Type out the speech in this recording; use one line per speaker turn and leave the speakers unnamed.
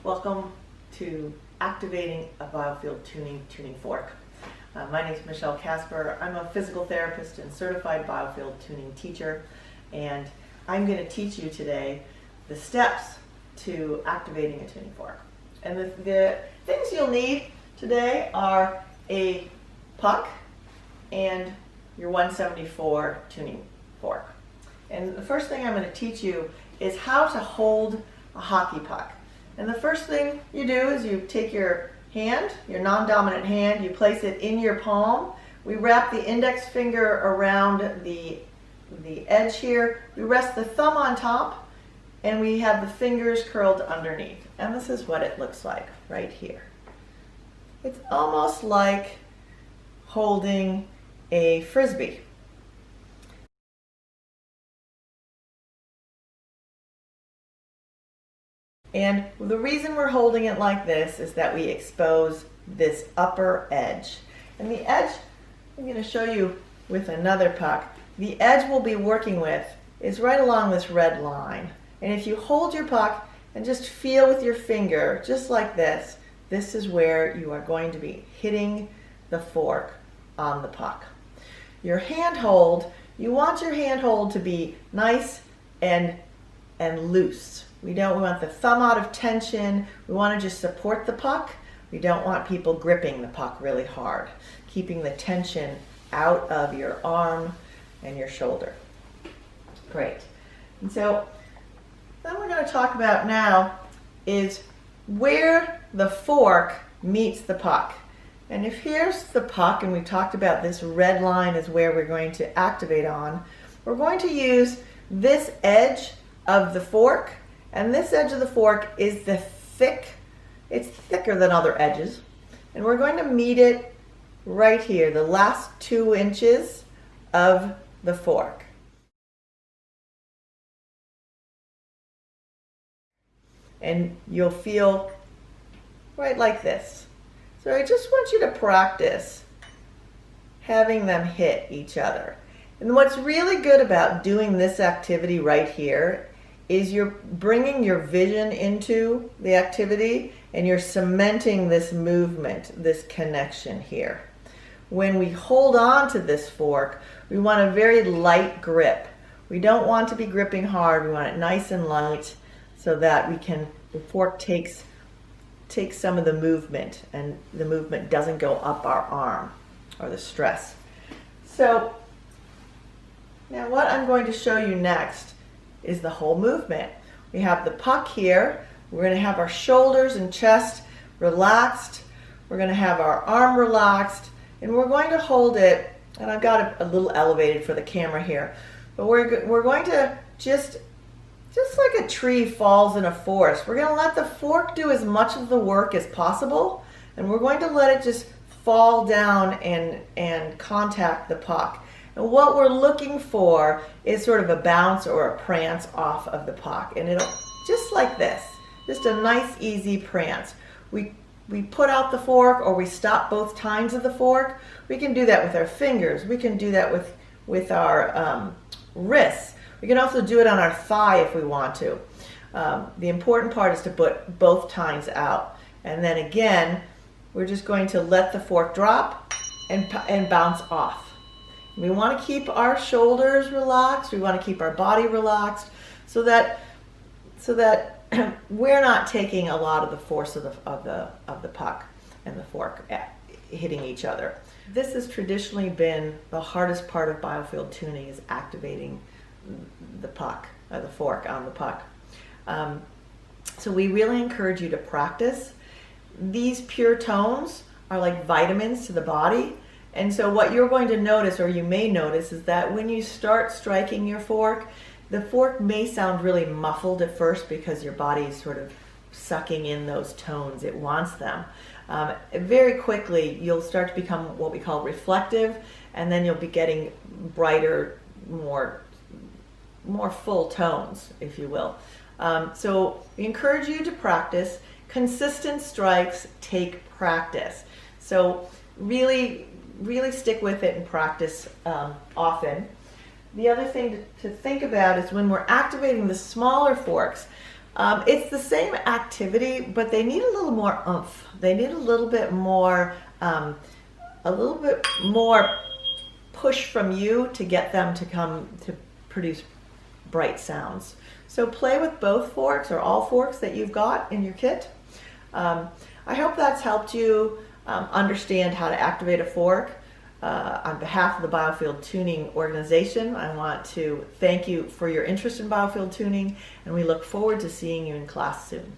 Welcome to Activating a Biofield Tuning Fork. My name is Michele Kasper. I'm a physical therapist and certified Biofield Tuning teacher, and I'm going to teach you today the steps to activating a tuning fork. And the things you'll need today are a puck and your 174 tuning fork. And the first thing I'm going to teach you is how to hold a hockey puck. And the first thing you do is you take your hand, your non-dominant hand, you place it in your palm. We wrap the index finger around the edge here. We rest the thumb on top, and we have the fingers curled underneath. And this is what it looks like right here. It's almost like holding a frisbee. And the reason we're holding it like this is that we expose this upper edge. And the edge, I'm going to show you with another puck, the edge we'll be working with is right along this red line. And if you hold your puck and just feel with your finger, just like this, this is where you are going to be hitting the fork on the puck. Your handhold, you want your handhold to be nice and loose. We don't want the thumb out of tension. We want to just support the puck. We don't want people gripping the puck really hard, keeping the tension out of your arm and your shoulder. Great. And so then we're going to talk about now is where the fork meets the puck. And if here's the puck, and we talked about this red line is where we're going to activate on, we're going to use this edge of the fork. And this edge of the fork is it's thicker than other edges. And we're going to meet it right here, the last 2 inches of the fork. And you'll feel right like this. So I just want you to practice having them hit each other. And what's really good about doing this activity right here is you're bringing your vision into the activity and you're cementing this movement, this connection here. When we hold on to this fork, we want a very light grip. We don't want to be gripping hard. We want it nice and light so that the fork takes some of the movement and the movement doesn't go up our arm or the stress. So now what I'm going to show you next is the whole movement. We have the puck here. We're going to have our shoulders and chest relaxed. We're going to have our arm relaxed, and we're going to hold it, and I've got it a little elevated for the camera here, but we're going to just like a tree falls in a forest, we're going to let the fork do as much of the work as possible, and we're going to let it just fall down and contact the puck. And what we're looking for is sort of a bounce or a prance off of the puck. And it'll, just like this, just a nice easy prance. We put out the fork or we stop both tines of the fork. We can do that with our fingers. We can do that with our wrists. We can also do it on our thigh if we want to. The important part is to put both tines out. And then again, we're just going to let the fork drop and bounce off. We want to keep our shoulders relaxed. We want to keep our body relaxed so that we're not taking a lot of the force of the puck and the fork hitting each other. This has traditionally been the hardest part of Biofield tuning, is activating the puck, the fork on the puck. So we really encourage you to practice. These pure tones are like vitamins to the body. And so what you're going to notice, or you may notice, is that when you start striking your fork, the fork may sound really muffled at first because your body is sort of sucking in those tones. It wants them. Very quickly, you'll start to become what we call reflective, and then you'll be getting brighter, more full tones, if you will. So we encourage you to practice. Consistent strikes take practice. So really stick with it and practice often. The other thing to think about is when we're activating the smaller forks, It's the same activity, but they need a little more oomph. They need a little bit more push from you to get them to come to produce bright sounds. So play with both forks or all forks that you've got in your kit. I hope that's helped you understand how to activate a fork. On behalf of the Biofield Tuning organization, I want to thank you for your interest in Biofield Tuning, and we look forward to seeing you in class soon.